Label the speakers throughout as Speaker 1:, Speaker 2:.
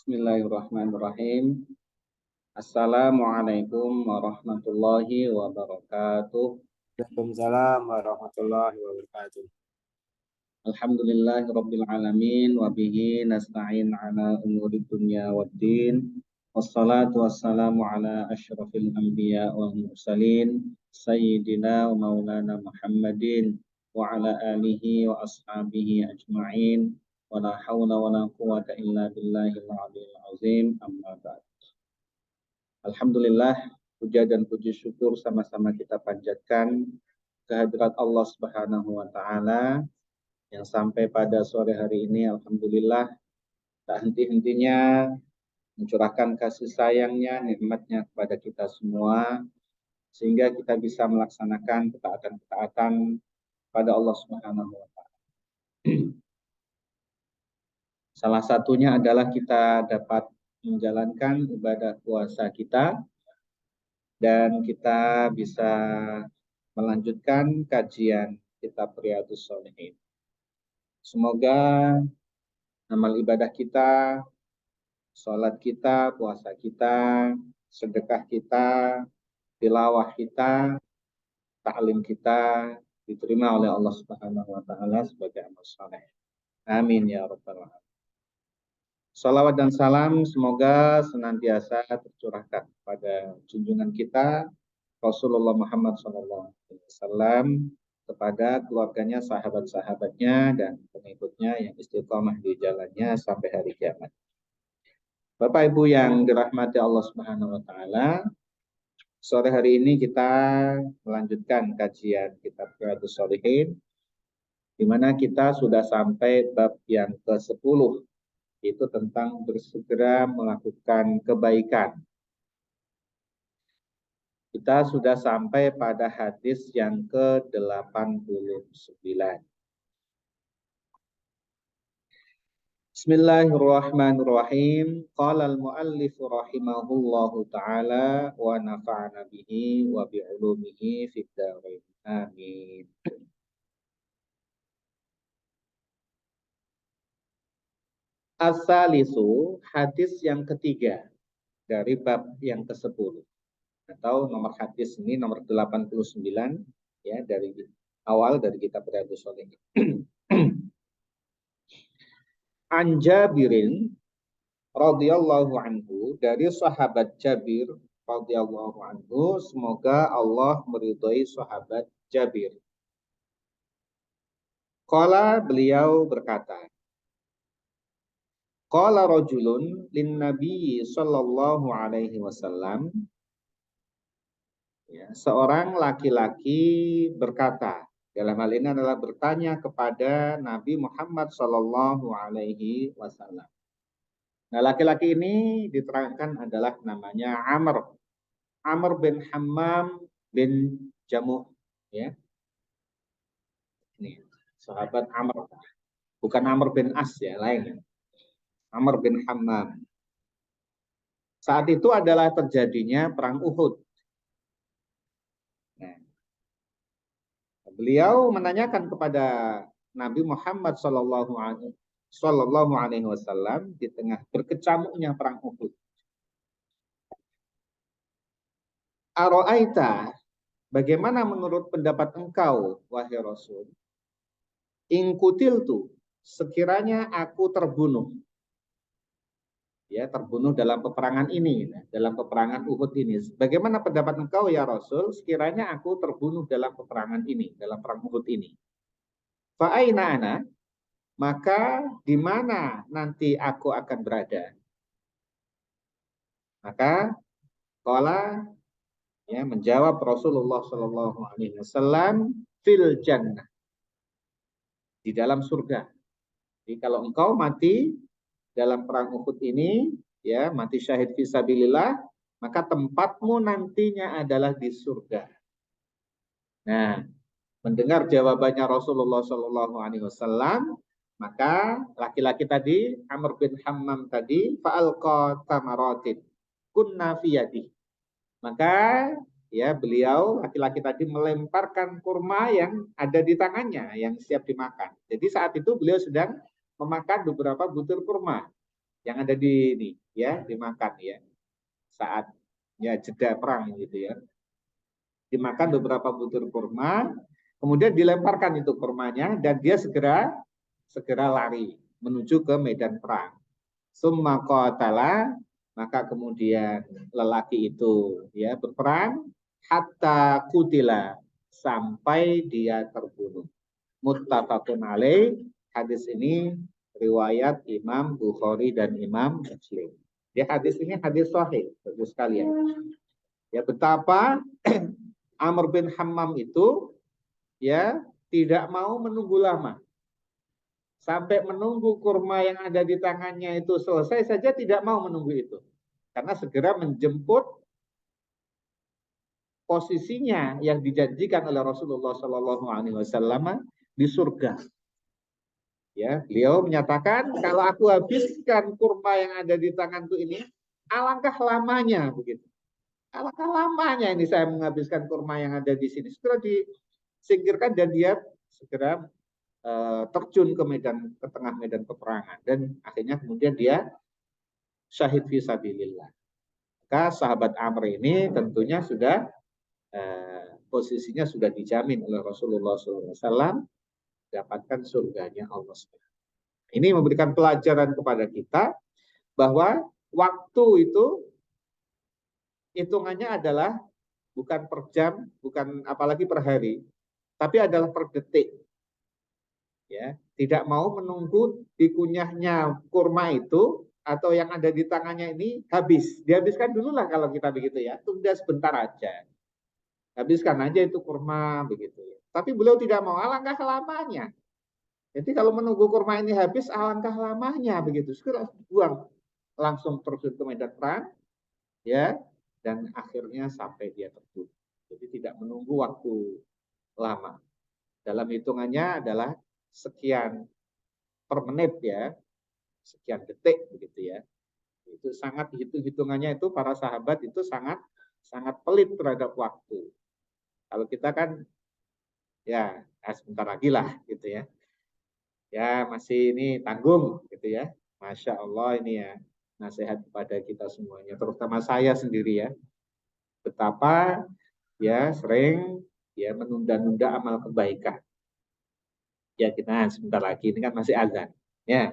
Speaker 1: Bismillahirrahmanirrahim. Assalamualaikum warahmatullahi wabarakatuh.
Speaker 2: Waalaikumsalam warahmatullahi wabarakatuh.
Speaker 1: Alhamdulillahirabbil alamin wa bihi nasta'in ala umuri dunya waddin. Wassalatu wassalamu ala asyrafil anbiya wal mursalin sayyidina wa maulana Muhammadin wa ala alihi wa ashabihi ajma'in. Wa la haula wa la quwwata illa billahil aliyyil azim. Amma ba'd. Alhamdulillah, puja dan puji syukur sama-sama kita panjatkan kehadirat Allah Subhanahu wa taala yang sampai pada sore hari ini alhamdulillah tak henti-hentinya mencurahkan kasih sayangnya, nikmatnya kepada kita semua sehingga kita bisa melaksanakan ketaatan-ketaatan pada Allah Subhanahu wa taala. Salah satunya adalah kita dapat menjalankan ibadah puasa kita dan kita bisa melanjutkan kajian kitab Riyadhus Shalihin. Semoga amal ibadah kita, sholat kita, puasa kita, sedekah kita, tilawah kita, ta'lim kita diterima oleh Allah Subhanahu wa taala sebagai amal saleh. Amin ya rabbal alamin. Salawat dan salam semoga senantiasa tercurahkan pada junjungan kita Rasulullah Muhammad SAW kepada keluarganya, sahabat-sahabatnya, dan pengikutnya yang istiqomah di jalannya sampai hari kiamat. Bapak Ibu yang dirahmati Allah Subhanahu wa taala, sore hari ini kita melanjutkan kajian kitab Riyadhus Shalihin di mana kita sudah sampai bab yang ke-10, itu tentang bersegera melakukan kebaikan. Kita sudah sampai pada hadis yang ke-89. Bismillahirrahmanirrahim. Qala al-muallif rahimahullahu ta'ala wa nafa'ana bihi wa bi'ulumihi fid dharain. Amin. As-salisu, hadis yang ketiga dari bab yang ke-10. Atau nomor hadis ini nomor 89 ya dari awal dari kitab Riyadhus Shalihin. An Jabirin radhiyallahu anhu, dari sahabat Jabir radhiyallahu anhu, semoga Allah meridhai sahabat Jabir. Qala, beliau berkata, qala rajulun lin nabi sallallahu alaihi wasallam, ya, seorang laki-laki berkata, dalam hal ini adalah bertanya kepada Nabi Muhammad sallallahu alaihi wasallam. Nah, laki-laki ini diterangkan adalah namanya Amr bin Hammam bin Jamuh, ya. Ini sahabat Amr, bukan Amr bin As ya, lain. Amr bin Hammam. Saat itu adalah terjadinya perang Uhud. Nah, beliau menanyakan kepada Nabi Muhammad sallallahu alaihi wasallam di tengah berkecamuknya perang Uhud. Aro'aita, bagaimana menurut pendapat engkau, wahai Rasul? In kutiltu, sekiranya aku terbunuh. Ya, terbunuh dalam peperangan ini, dalam peperangan Uhud ini. Bagaimana pendapat engkau ya Rasul, sekiranya aku terbunuh dalam peperangan ini, dalam perang Uhud ini? Fa'aina ana, maka di mana nanti aku akan berada? Maka qala, ya, menjawab Rasulullah Shallallahu Alaihi Wasallam, fil jannah, di dalam surga. Jadi kalau engkau mati dalam perang Uhud ini, ya, mati syahid fisabilillah, maka tempatmu nantinya adalah di surga. Nah, mendengar jawabannya Rasulullah Shallallahu Alaihi Wasallam, maka laki-laki tadi, Amr bin Hammam tadi, fa'alqa tamaratin kunna fiyadi. Maka ya beliau laki-laki tadi melemparkan kurma yang ada di tangannya yang siap dimakan. Jadi saat itu beliau sedang memakan beberapa butir kurma yang ada di ini ya, dimakan ya. Saat ya jeda perang gitu ya. Dimakan beberapa butir kurma, kemudian dilemparkan itu kurmanya dan dia segera lari menuju ke medan perang. Summa qatala, maka kemudian lelaki itu ya berperang hatta kutila, sampai dia terbunuh. Muttafaqun alaih, hadis ini riwayat Imam Bukhari dan Imam Muslim. Ya, hadis ini hadis sahih, bagus sekali ya. Ya, betapa Amr bin Hammam itu ya tidak mau menunggu lama. Sampai menunggu kurma yang ada di tangannya itu selesai saja tidak mau menunggu itu. Karena segera menjemput posisinya yang dijanjikan oleh Rasulullah SAW di surga. Ya, beliau menyatakan kalau aku habiskan kurma yang ada di tanganku ini, alangkah lamanya begitu. Alangkah lamanya ini saya menghabiskan kurma yang ada di sini. Segera disingkirkan dan dia segera terjun ke tengah medan peperangan dan akhirnya kemudian dia syahid fisabilillah. Maka sahabat Amr ini tentunya sudah posisinya sudah dijamin oleh Rasulullah SAW dapatkan surganya Allah SWT. Ini memberikan pelajaran kepada kita bahwa waktu itu hitungannya adalah bukan per jam, bukan apalagi per hari, tapi adalah per detik. Ya, tidak mau menunggu dikunyahnya kurma itu atau yang ada di tangannya ini habis. Dihabiskan dulu lah kalau kita begitu ya. Tunda sebentar aja. Habiskan aja itu kurma begitu ya. Tapi beliau tidak mau, alangkah lamanya. Jadi kalau menunggu kurma ini habis, alangkah lamanya begitu. Segera buang, langsung terjun ke medan perang, ya, dan akhirnya sampai dia terbunuh. Jadi tidak menunggu waktu lama. Dalam hitungannya adalah sekian per menit ya, sekian detik begitu ya. Itu sangat hitungannya itu para sahabat itu sangat pelit terhadap waktu. Kalau kita kan ya sebentar lagi lah gitu ya. Ya masih ini tanggung gitu ya. Masya Allah ini ya nasihat kepada kita semuanya, terutama saya sendiri ya. Betapa ya sering ya menunda-nunda amal kebaikan. Ya kita sebentar lagi ini kan masih azan. Ya.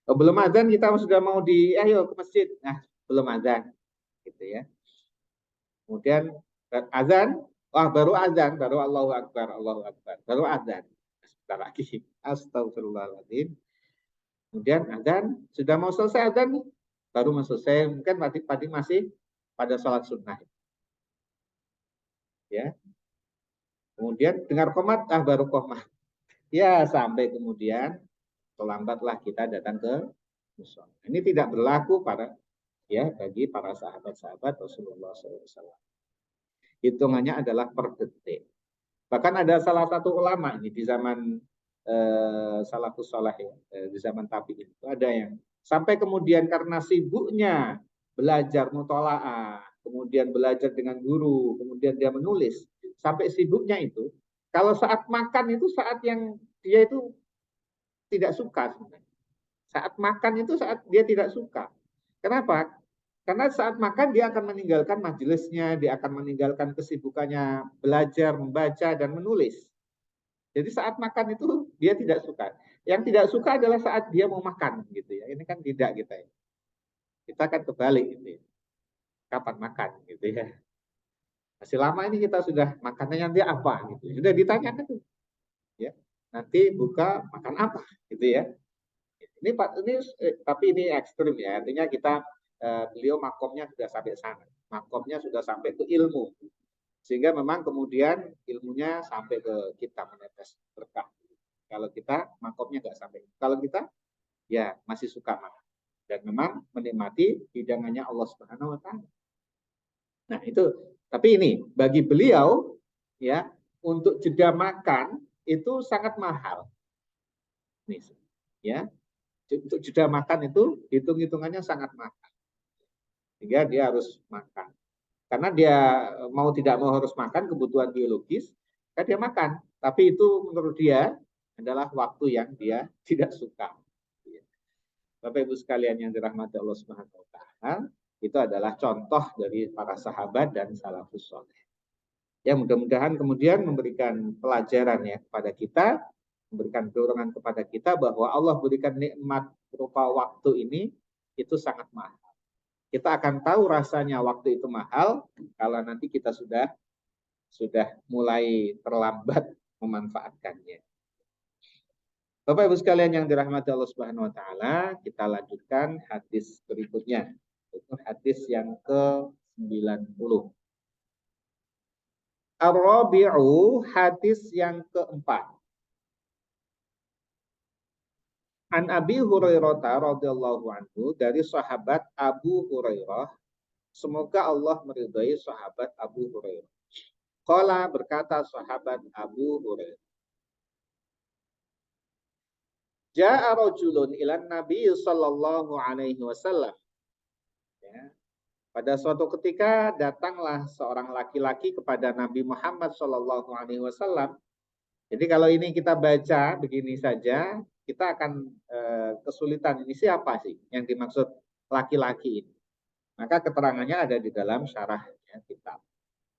Speaker 1: Oh, belum azan kita sudah mau ayo ke masjid. Nah, belum azan gitu ya. Kemudian azan, wah baru azan, baru Allahu Akbar, Allahu Akbar. Baru azan. Sebentar lagi. Astagfirullahaladzim. Kemudian azan, sudah mau selesai azan nih. Baru mau selesai, mungkin tadi masih pada sholat sunnah. Ya. Kemudian dengar qomat, baru qomat. Ya, sampai kemudian terlambatlah kita datang ke musola. Ini tidak berlaku bagi para sahabat-sahabat Rasulullah SAW. Hitungannya adalah per detik. Bahkan ada salah satu ulama ini di zaman salafus saleh ya, di zaman tabi'in itu ada yang sampai kemudian karena sibuknya belajar mutola'ah, kemudian belajar dengan guru, kemudian dia menulis, sampai sibuknya itu, kalau saat makan itu saat yang dia itu tidak suka sebenarnya. Saat makan itu saat dia tidak suka. Kenapa? Karena saat makan dia akan meninggalkan majelisnya, dia akan meninggalkan kesibukannya belajar, membaca, dan menulis. Jadi saat makan itu dia tidak suka. Yang tidak suka adalah saat dia mau makan gitu ya. Ini kan tidak kita ya. Kita akan kebalik gitu ya. Kapan makan gitu ya. Masih lama ini kita sudah makanannya nanti apa gitu. Sudah ditanyakan tuh. Ya. Nanti buka makan apa gitu ya. Ini tapi ini ekstrim ya. Artinya kita beliau makomnya sudah sampai sana. Makomnya sudah sampai ke ilmu. Sehingga memang kemudian ilmunya sampai ke kita menetes berkah. Kalau kita makomnya nggak sampai. Kalau kita ya masih suka makan dan memang menikmati hidangannya Allah Subhanahu wa taala. Nah, itu tapi ini bagi beliau ya untuk jeda makan itu sangat mahal. Nih, ya. Untuk jeda makan itu hitung-hitungannya sangat mahal. Sehingga dia harus makan. Karena dia mau tidak mau harus makan, kebutuhan biologis, kan dia makan. Tapi itu menurut dia adalah waktu yang dia tidak suka. Bapak Ibu sekalian yang dirahmati Allah Subhanahu wa taala, itu adalah contoh dari para sahabat dan salafus saleh. Ya, mudah-mudahan kemudian memberikan pelajaran ya kepada kita, memberikan dorongan kepada kita bahwa Allah berikan nikmat berupa waktu ini itu sangat mahal. Kita akan tahu rasanya waktu itu mahal kalau nanti kita sudah mulai terlambat memanfaatkannya. Bapak Ibu sekalian yang dirahmati Allah Subhanahu wa taala, kita lanjutkan hadis berikutnya. Itu hadis yang ke-90. Ar-Rabi'u, hadis yang keempat. An Abi Hurairah radhiyallahu anhu, dari sahabat Abu Hurairah, semoga Allah meridai sahabat Abu Hurairah. Qala, berkata sahabat Abu Hurairah, Ja'a rajulun ilan Nabi sallallahu alaihi wasallam. Ya. Pada suatu ketika datanglah seorang laki-laki kepada Nabi Muhammad sallallahu alaihi wasallam. Jadi kalau ini kita baca begini saja, kita akan kesulitan, ini siapa sih yang dimaksud laki-laki ini. Maka keterangannya ada di dalam syarah ya, kitab.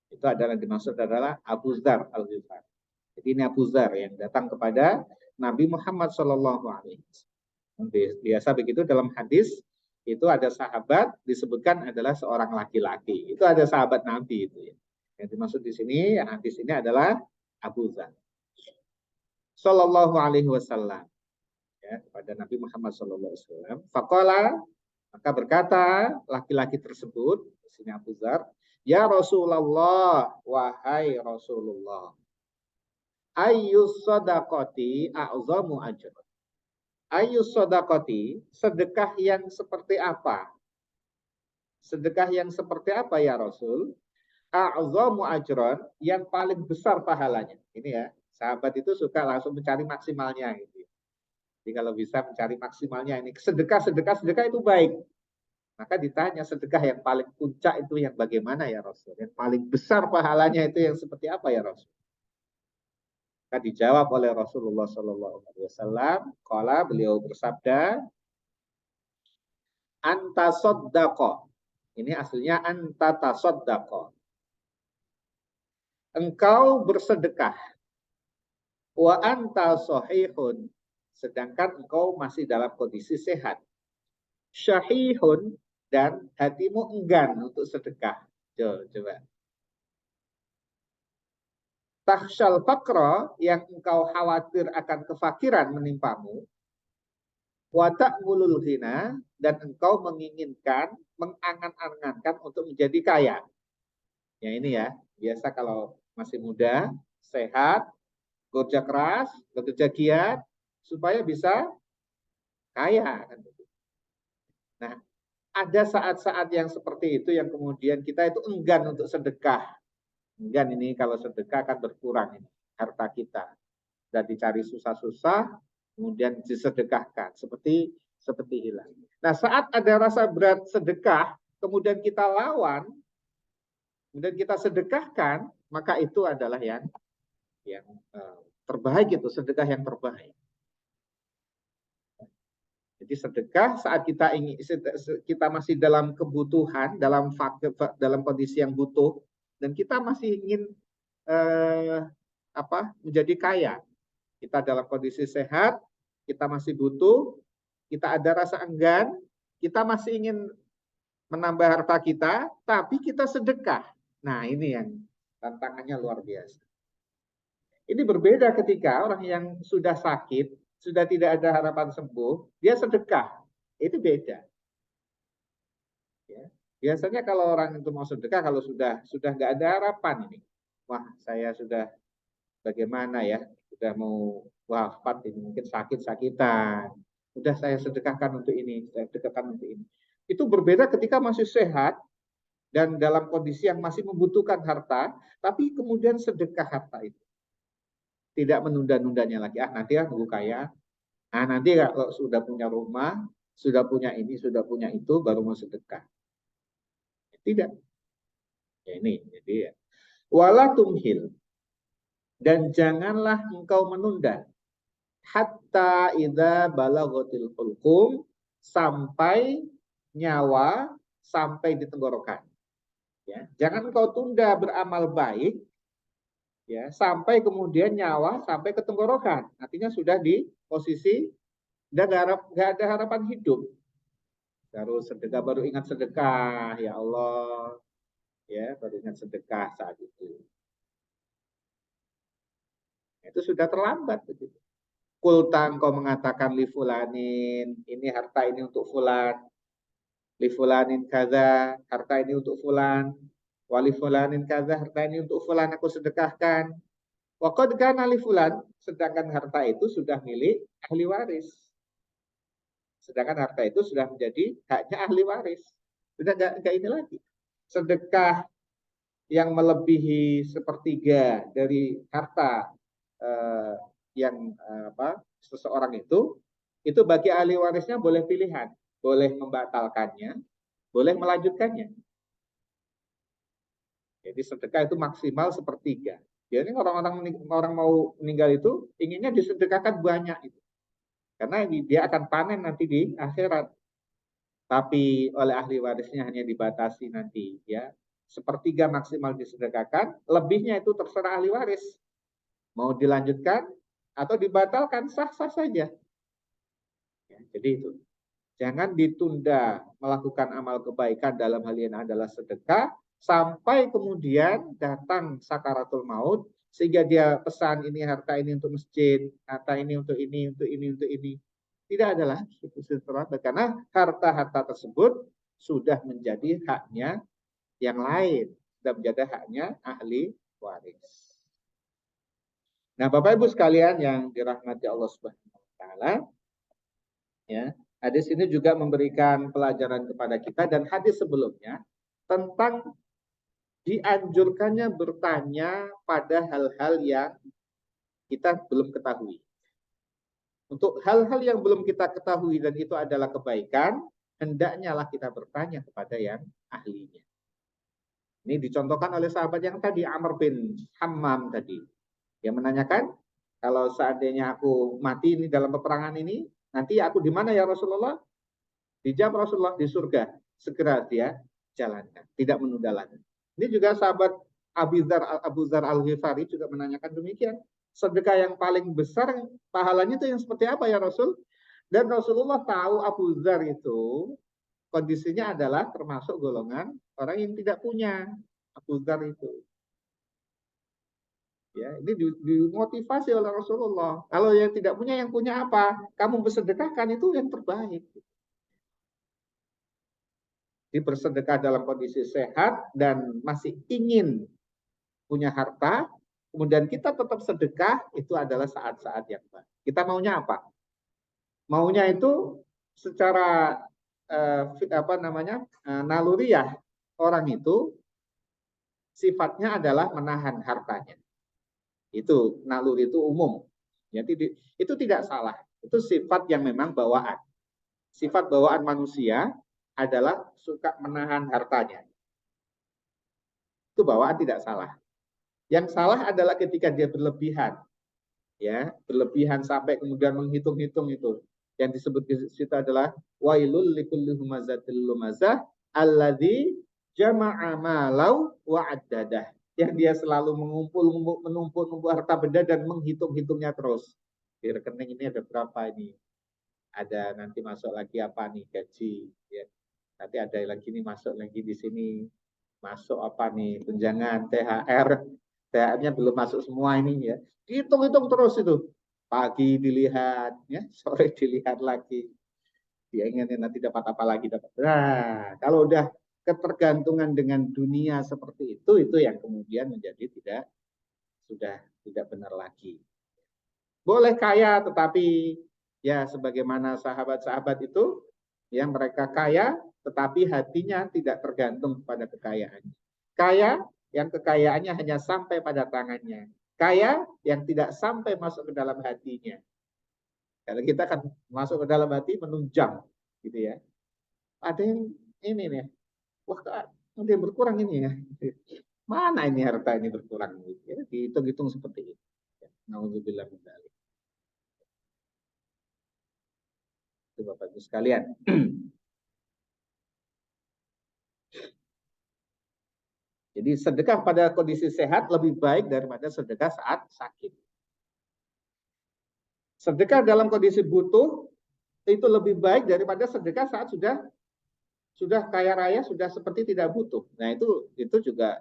Speaker 1: Itu adalah dimaksud adalah Abu Dzar Al-Ghifari. Jadi ini Abu Dzar yang datang kepada Nabi Muhammad Shallallahu Alaihi Wasallam. Biasa begitu dalam hadis itu ada sahabat disebutkan adalah seorang laki-laki. Itu ada sahabat Nabi itu ya. Yang dimaksud di sini hadis ini adalah Abu Dzar Shallallahu Alaihi Wasallam ya, kepada Nabi Muhammad Shallallahu Alaihi Wasallam. Faqala, maka berkata laki-laki tersebut, di sini Abu Dzar, ya Rasulullah, wahai Rasulullah, ayyus sadaqati a'zamu ajr. Ayyus sadaqati, sedekah yang seperti apa? Sedekah yang seperti apa ya Rasul? A'zamu ajran, yang paling besar pahalanya. Ini ya, sahabat itu suka langsung mencari maksimalnya gitu. Jadi kalau bisa mencari maksimalnya ini, sedekah itu baik. Maka ditanya sedekah yang paling puncak itu yang bagaimana ya Rasul? Yang paling besar pahalanya itu yang seperti apa ya Rasul? Maka dijawab oleh Rasulullah Sallallahu Alaihi Wasallam. Kala, beliau bersabda, anta soddaqo. Ini aslinya anta tasoddaqo. Engkau bersedekah. Wa anta sahihun. Sedangkan engkau masih dalam kondisi sehat. Syahihun, dan hatimu enggan untuk sedekah. Coba. Takhsyal faqra, yang engkau khawatir akan kefakiran menimpamu. Wa ta'mulul ghina, dan engkau menginginkan, mengangan-angankan untuk menjadi kaya. Ya ini ya, biasa kalau masih muda, sehat, bekerja keras, bekerja giat, supaya bisa kaya. Nah, ada saat-saat yang seperti itu yang kemudian kita itu enggan untuk sedekah. Enggan ini kalau sedekah akan berkurang ini harta kita. Dan dicari susah-susah, kemudian disedekahkan seperti hilang. Nah, saat ada rasa berat sedekah, kemudian kita lawan, kemudian kita sedekahkan, maka itu adalah yang terbaik, itu sedekah yang terbaik. Jadi sedekah saat kita masih dalam kebutuhan, dalam kondisi yang butuh, dan kita masih ingin menjadi kaya. Kita dalam kondisi sehat, kita masih butuh, kita ada rasa enggan, kita masih ingin menambah harta kita, tapi kita sedekah. Nah, ini yang tantangannya luar biasa. Ini berbeda ketika orang yang sudah sakit, sudah tidak ada harapan sembuh, dia sedekah. Itu beda. Ya. Biasanya kalau orang itu mau sedekah, kalau sudah nggak ada harapan ini, wah saya sudah bagaimana ya, sudah mau wafat ini, mungkin sakit-sakitan, udah saya sedekahkan untuk ini, saya sedekahkan untuk ini. Itu berbeda ketika masih sehat dan dalam kondisi yang masih membutuhkan harta, tapi kemudian sedekah harta itu. Tidak menunda-nundanya lagi, nanti ya nunggu kaya, nanti kalau sudah punya rumah, sudah punya ini, sudah punya itu, baru mau sedekah. Tidak. Ya ini, jadi ya. Wala tumhil, dan janganlah engkau menunda hatta idza balaghatil hulqum, sampai nyawa sampai di tenggorokan. Ya, jangan kau tunda beramal baik ya sampai kemudian nyawa sampai ke tenggorokan. Artinya sudah di posisi nggak ada harapan hidup. Baru sedekah, baru ingat sedekah, ya Allah, ya baru ingat sedekah saat itu. Itu sudah terlambat begitu. Kultang kau mengatakan li fulanin, ini harta ini untuk fulan, li fulanin kaza, harta ini untuk fulan, wali fulanin kaza, harta ini untuk fulan aku sedekahkan. Waqad kana li fulan, sedangkan harta itu sudah milik ahli waris. Sedangkan harta itu sudah menjadi haknya ahli waris. Sudah enggak ini lagi. Sedekah yang melebihi sepertiga dari harta yang seseorang itu bagi ahli warisnya boleh pilihan, boleh membatalkannya, boleh melanjutkannya. Jadi sedekah itu maksimal sepertiga. Jadi orang mau meninggal itu inginnya disedekahkan banyak itu, karena dia akan panen nanti di akhirat. Tapi oleh ahli warisnya hanya dibatasi nanti ya sepertiga maksimal disedekahkan, lebihnya itu terserah ahli waris. Mau dilanjutkan atau dibatalkan sah-sah saja. Ya, jadi itu. Jangan ditunda melakukan amal kebaikan dalam hal ini adalah sedekah sampai kemudian datang sakaratul maut sehingga dia pesan ini harta ini untuk masjid, harta ini untuk ini, untuk ini, untuk ini. Tidak ada lagi itu karena harta-harta tersebut sudah menjadi haknya yang lain, sudah menjadi haknya ahli waris. Nah, Bapak Ibu sekalian yang dirahmati Allah Subhanahu wa taala, ya. Hadis ini juga memberikan pelajaran kepada kita dan hadis sebelumnya tentang dianjurkannya bertanya pada hal-hal yang kita belum ketahui. Untuk hal-hal yang belum kita ketahui dan itu adalah kebaikan, hendaknya lah kita bertanya kepada yang ahlinya. Ini dicontohkan oleh sahabat yang tadi, Amr bin Hammam tadi. Yang menanyakan, kalau seandainya aku mati ini dalam peperangan ini, nanti aku di mana ya Rasulullah? Dijawab Rasulullah di surga. Segera dia jalankan, tidak menunda lagi. Ini juga sahabat Abu Dzar Al-Ghifari juga menanyakan demikian. Sedekah yang paling besar pahalanya itu yang seperti apa ya Rasul? Dan Rasulullah tahu Abu Dzar itu kondisinya adalah termasuk golongan orang yang tidak punya. Abu Dzar itu. Ya, ini dimotivasi oleh Rasulullah. Kalau yang tidak punya, yang punya apa? Kamu bersedekahkan itu yang terbaik. Jadi bersedekah dalam kondisi sehat dan masih ingin punya harta, kemudian kita tetap sedekah, itu adalah saat-saat yang baik. Kita maunya apa? Maunya itu secara naluriah orang itu sifatnya adalah menahan hartanya. Itu naluri itu umum. Jadi itu tidak salah. Itu sifat yang memang bawaan. Sifat bawaan manusia adalah suka menahan hartanya. Itu bawaan tidak salah. Yang salah adalah ketika dia berlebihan. Ya, berlebihan sampai kemudian menghitung-hitung itu. Yang disebut di situ adalah wailul likulli humazatil lumazah alladzi jama'a malau wa addadah. Yang dia selalu menumpuk harta benda dan menghitung-hitungnya terus. Di rekening ini ada berapa ini? Ada nanti masuk lagi apa nih gaji, ya. Nanti ada lagi nih masuk lagi di sini. Masuk apa nih tunjangan THR. THR-nya belum masuk semua ini ya. Hitung-hitung terus itu. Pagi dilihat, ya, sore dilihat lagi. Dia ingin nanti dapat apa lagi dapat. Nah, kalau udah ketergantungan dengan dunia seperti itu yang kemudian menjadi sudah tidak benar lagi. Boleh kaya tetapi ya sebagaimana sahabat-sahabat itu yang mereka kaya tetapi hatinya tidak tergantung pada kekayaannya. Kaya yang kekayaannya hanya sampai pada tangannya. Kaya yang tidak sampai masuk ke dalam hatinya. Kalau kita kan masuk ke dalam hati menunjang gitu ya. Ada yang ini nih, wah ada yang berkurang ini ya. Mana ini harta ini berkurang gitu ya. Dihitung-hitung seperti itu. Nauzubillah min dzalik. Itu Bapak Ibu sekalian. Jadi sedekah pada kondisi sehat lebih baik daripada sedekah saat sakit. Sedekah dalam kondisi butuh itu lebih baik daripada sedekah saat sudah kaya raya, sudah seperti tidak butuh. Nah, itu juga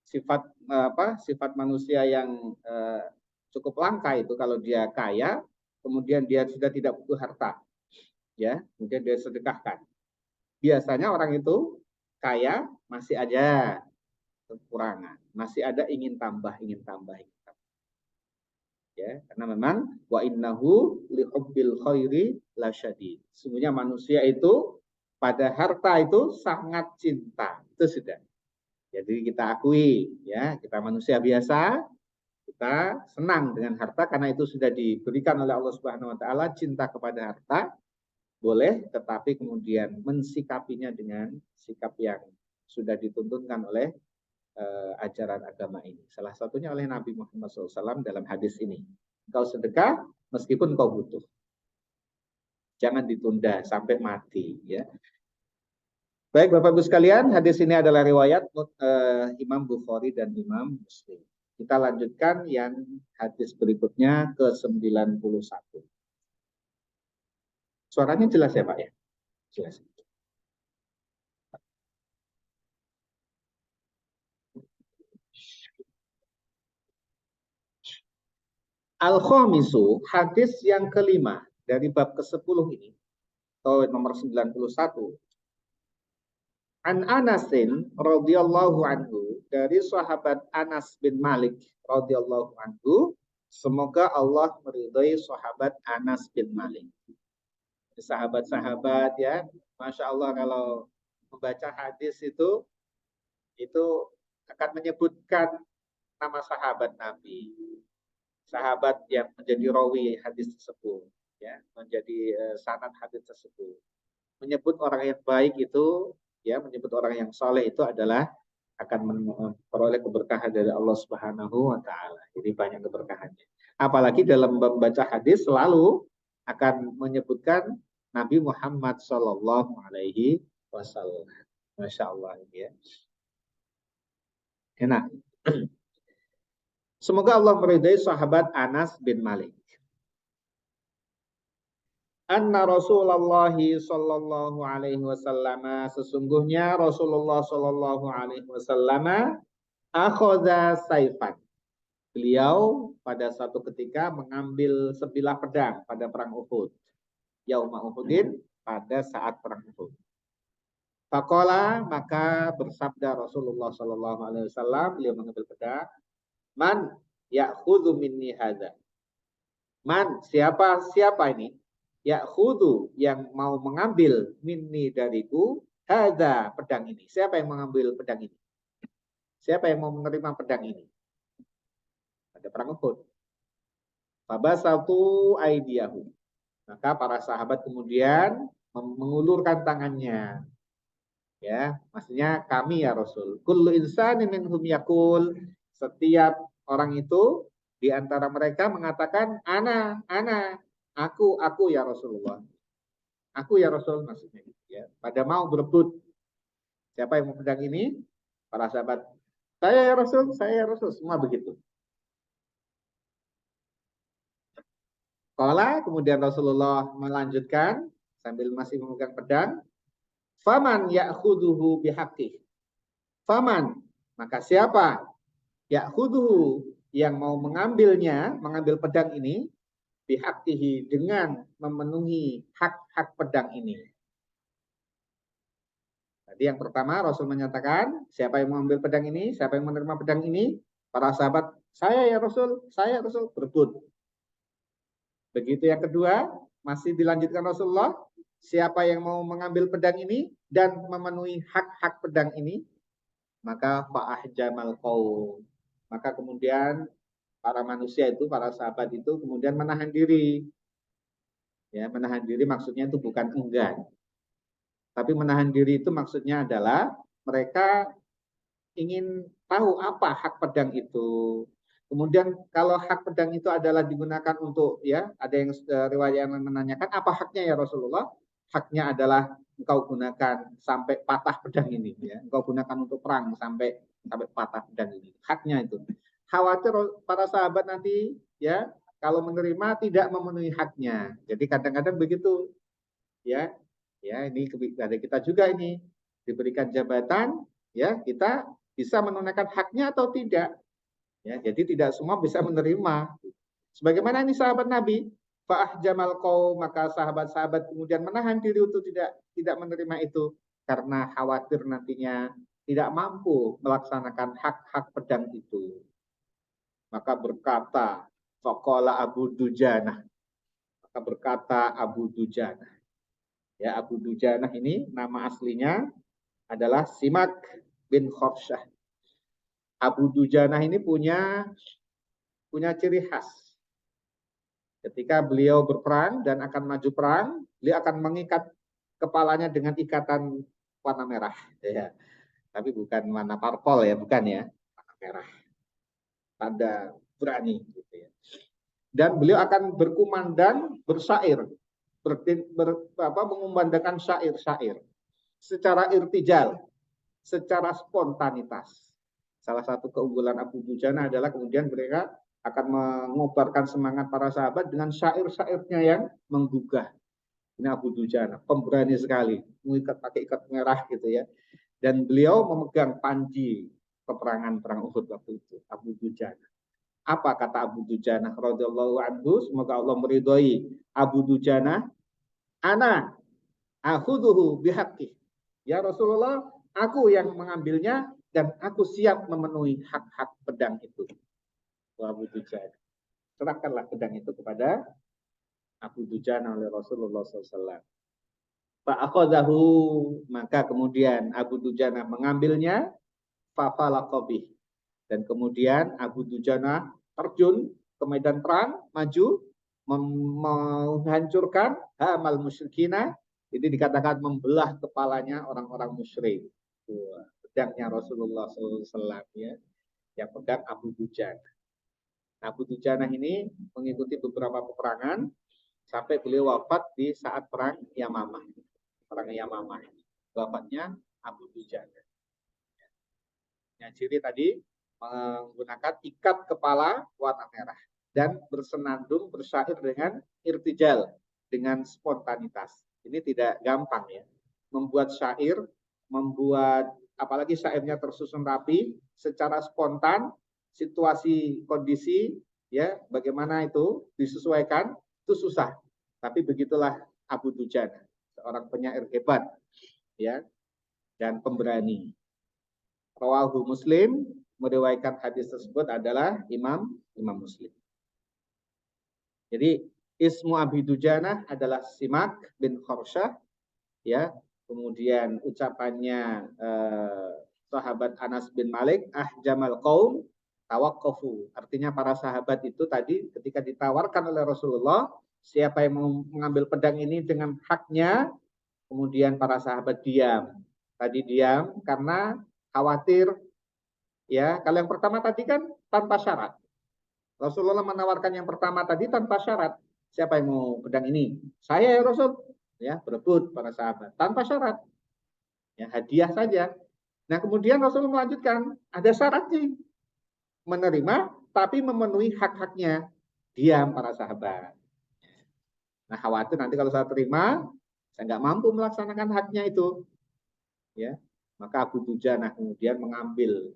Speaker 1: sifat manusia yang cukup langka itu. Kalau dia kaya, kemudian dia sudah tidak butuh harta, ya, kemudian dia sedekahkan. Biasanya orang itu kaya masih ada kekurangan, masih ada ingin tambah, ya, karena memang wa innahu lihubbil khairi lasyadid. Sesungguhnya manusia itu pada harta itu sangat cinta, itu sudah. Jadi kita akui, ya, kita manusia biasa, kita senang dengan harta karena itu sudah diberikan oleh Allah Subhanahu wa taala. Cinta kepada harta boleh, tetapi kemudian mensikapinya dengan sikap yang sudah dituntunkan oleh ajaran agama ini. Salah satunya oleh Nabi Muhammad SAW dalam hadis ini. Kau sedekah meskipun kau butuh. Jangan ditunda sampai mati, ya. Baik Bapak Ibu sekalian, hadis ini adalah riwayat Imam Bukhari dan Imam Muslim. Kita lanjutkan yang hadis berikutnya ke-91. Suaranya jelas ya Pak ya? Jelas. Al-Khamisu, hadis yang kelima dari bab ke-10 ini, atau nomor 91. An Anasin radhiyallahu anhu, dari sahabat Anas bin Malik radhiyallahu anhu, semoga Allah meridhai sahabat Anas bin Malik. Sahabat-sahabat, ya, Masya Allah, kalau membaca hadis itu akan menyebutkan nama sahabat Nabi, sahabat yang menjadi rawi hadis tersebut, ya, menjadi sanad hadis tersebut. Menyebut orang yang baik itu, ya, menyebut orang yang soleh itu adalah akan memperoleh keberkahan dari Allah Subhanahu wa taala. Jadi banyak keberkahannya. Apalagi dalam membaca hadis selalu akan menyebutkan Nabi Muhammad Shallallahu alaihi wasallam. Masya Allah, ya. Enak. Semoga Allah meridai sahabat Anas bin Malik. Anna Rasulullah sallallahu alaihi wasallam, sesungguhnya Rasulullah sallallahu alaihi wasallam akhadha saifan. Beliau pada satu ketika mengambil sebilah pedang pada perang Uhud. Yauma Uhudin, pada saat perang Uhud. Faqala, maka bersabda Rasulullah sallallahu alaihi wasallam, beliau mengambil pedang, man ya'khudhu minni hadza. Man, siapa ini? Ya'khudhu, yang mau mengambil minni dariku, hadza, pedang ini. Siapa yang mengambil pedang ini? Siapa yang mau menerima pedang ini? Pada perang Uhud. Fabasatu aidiyahu. Maka para sahabat kemudian mengulurkan tangannya. Ya, maksudnya kami ya Rasul. Kullu insani minhum yaqul, setiap orang itu di antara mereka mengatakan ana, aku ya Rasulullah. Aku ya Rasul, maksudnya, ya. Pada mau berebut. Siapa yang mau pedang ini? Para sahabat. Saya ya Rasul, semua begitu. Kala, kemudian Rasulullah melanjutkan sambil masih memegang pedang. Faman ya'khuduhu bihaqqih. Faman, maka siapa ya'khuduhu, yang mau mengambil pedang ini, bihaqqihi, dengan memenuhi hak-hak pedang ini. Jadi yang pertama Rasul menyatakan, siapa yang mengambil pedang ini, siapa yang menerima pedang ini, para sahabat, saya ya Rasul, berebut. Begitu yang kedua, masih dilanjutkan Rasulullah, siapa yang mau mengambil pedang ini dan memenuhi hak-hak pedang ini, maka fa'ahjamal qaum. Maka kemudian para manusia itu, para sahabat itu kemudian menahan diri. Ya, menahan diri maksudnya itu bukan enggan. Tapi menahan diri itu maksudnya adalah mereka ingin tahu apa hak pedang itu. Kemudian kalau hak pedang itu adalah digunakan untuk, ya, ada yang riwayat yang menanyakan apa haknya ya Rasulullah? Haknya adalah engkau gunakan sampai patah pedang ini, ya. Engkau gunakan untuk perang sampai patah pedang ini. Haknya itu. Khawatir para sahabat nanti, ya, kalau menerima tidak memenuhi haknya. Jadi kadang-kadang begitu, ya. Ya, ini ada kita juga ini diberikan jabatan, ya, kita bisa menunaikan haknya atau tidak. Ya, jadi tidak semua bisa menerima. Sebagaimana ini sahabat Nabi, Jamal qaum, maka sahabat-sahabat kemudian menahan diri untuk tidak menerima itu karena khawatir nantinya tidak mampu melaksanakan hak-hak pedang itu. Maka berkata faqala Abu Dujanah. Maka berkata Abu Dujanah. Ya, Abu Dujanah ini nama aslinya adalah Simak bin Khorsyah. Abu Dujanah ini punya ciri khas. Ketika beliau berperang dan akan maju perang, beliau akan mengikat kepalanya dengan ikatan warna merah. Ya. Tapi bukan warna parpol ya, bukan ya. Warna merah. Tanda berani. Gitu ya. Dan beliau akan berkumandang bersyair. Mengumandangkan syair-syair. Secara irtijal. Secara spontanitas. Salah satu keunggulan Abu Dujanah adalah kemudian mereka akan mengobarkan semangat para sahabat dengan syair-syairnya yang menggugah. Ini Abu Dujanah, pemberani sekali, mengikat pakai ikat merah gitu ya. Dan beliau memegang panji peperangan perang Uhud waktu itu, Abu Dujanah. Apa kata Abu Dujanah radhiyallahu anhu? Semoga Allah meridhoi Abu Dujanah. Ana akhuduhu bihaqqi. Ya Rasulullah, aku yang mengambilnya dan aku siap memenuhi hak-hak pedang itu. Abu Dujanah. Serahkanlah pedang itu kepada Abu Dujanah oleh Rasulullah SAW. Fa'akhadahu, maka kemudian Abu Dujanah mengambilnya, fa'falaqobih. Dan kemudian Abu Dujanah terjun ke medan perang, maju, menghancurkan hamal musyrikina. Ini dikatakan membelah kepalanya orang-orang musyrik. Pedangnya Rasulullah SAW, ya, yang pegang Abu Dujanah. Abu Dujanah ini mengikuti beberapa peperangan sampai beliau wafat di saat perang Yamamah. Perang Yamamah. Wafatnya Abu Dujanah. Yang ciri tadi menggunakan ikat kepala warna merah dan bersenandung bersyair dengan irtijal, dengan spontanitas. Ini tidak gampang ya. Membuat syair, membuat apalagi syairnya tersusun rapi secara spontan, situasi kondisi ya bagaimana itu disesuaikan itu susah. Tapi begitulah Abu Dujanah, seorang penyair hebat ya dan pemberani. Rawahu Muslim, meriwayatkan hadis tersebut adalah Imam Muslim. Jadi ismu Abi Dujanah adalah Simak bin Khorsyah ya. Kemudian ucapannya sahabat Anas bin Malik, Jamal qaum tawaqqafu. Artinya para sahabat itu tadi ketika ditawarkan oleh Rasulullah, siapa yang mau mengambil pedang ini dengan haknya, kemudian para sahabat diam. Tadi diam karena khawatir ya. Kalau yang pertama tadi kan tanpa syarat. Rasulullah menawarkan yang pertama tadi tanpa syarat. Siapa yang mau pedang ini? Saya ya Rasul. Ya, berebut para sahabat tanpa syarat. Ya, hadiah saja. Nah, kemudian Rasulullah melanjutkan, ada syaratnya. Menerima tapi memenuhi hak-haknya. Diam para sahabat. Nah, khawatir nanti kalau saya terima, saya nggak mampu melaksanakan haknya itu. Ya, maka Abu Dujanah kemudian mengambil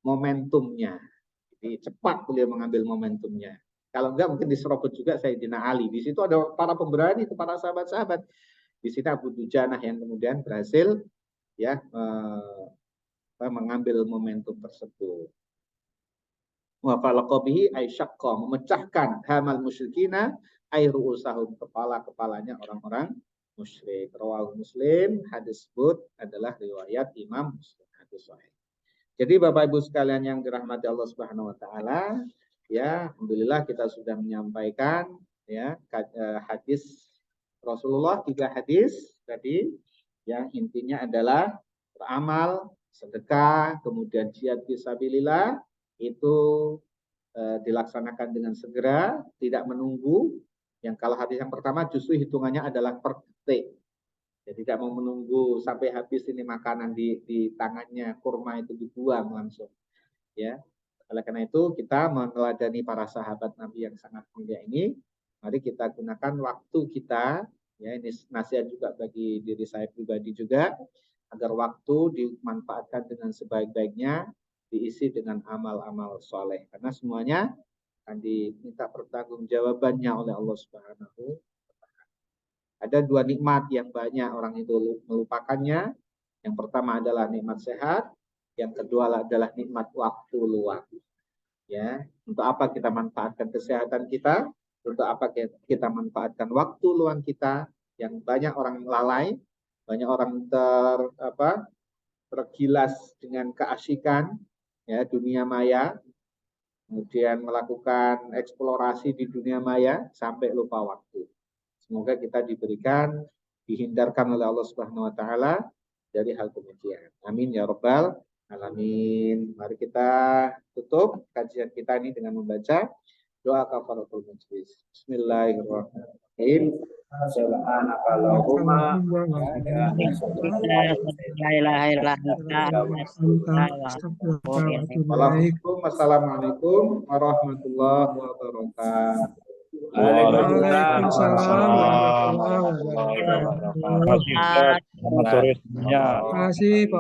Speaker 1: momentumnya. Jadi cepat beliau mengambil momentumnya. Kalau enggak mungkin diserobot juga Sayyidina Ali. Di situ ada para pemberani, para sahabat-sahabat. Di sini Abu Dujanah yang kemudian berhasil ya mengambil momentum tersebut. Wa falaqabihi ay syaqqa, memecahkan hamal musyrikina ay ru'usahum, kepala-kepalanya orang-orang musyrik. Rawahu Muslim, hadis tersebut adalah riwayat Imam Muslim, hadis sahih. Jadi Bapak Ibu sekalian yang dirahmati Allah Subhanahu wa taala, ya, alhamdulillah kita sudah menyampaikan ya hadis Rasulullah, 3 hadis tadi yang intinya adalah beramal, sedekah, kemudian jihad fisabilillah itu dilaksanakan dengan segera, tidak menunggu. Yang kalau hadis yang pertama justru hitungannya adalah per detik. Jadi tidak mau menunggu sampai habis ini makanan di tangannya, kurma itu dibuang langsung. Ya, oleh karena itu kita meneladani para sahabat Nabi yang sangat mulia ini. Mari kita gunakan waktu kita. Ya, ini nasihat juga bagi diri saya pribadi juga, agar waktu dimanfaatkan dengan sebaik-baiknya, diisi dengan amal-amal soleh. Karena semuanya akan diminta pertanggungjawabannya oleh Allah Subhanahu. Ada dua nikmat yang banyak orang itu melupakannya. Yang pertama adalah nikmat sehat, yang kedua adalah nikmat waktu luang. Ya, untuk apa kita manfaatkan kesehatan kita? Untuk apa kita manfaatkan waktu luang kita? Yang banyak orang lalai, banyak orang tergilas dengan keasikan, ya, dunia maya, kemudian melakukan eksplorasi di dunia maya sampai lupa waktu. Semoga kita dihindarkan oleh Allah Subhanahu wa taala dari hal demikian. Amin ya rabbal alamin. Mari kita tutup kajian kita ini dengan membaca doa kafaratul majlis. Bismillahirrahmanirrahim.
Speaker 2: Subhanakallahumma
Speaker 1: Assalamualaikum warahmatullahi wabarakatuh.
Speaker 2: Waalaikumsalam warahmatullahi wabarakatuh.
Speaker 3: Selamat sore semuanya.
Speaker 2: Terima kasih Pak.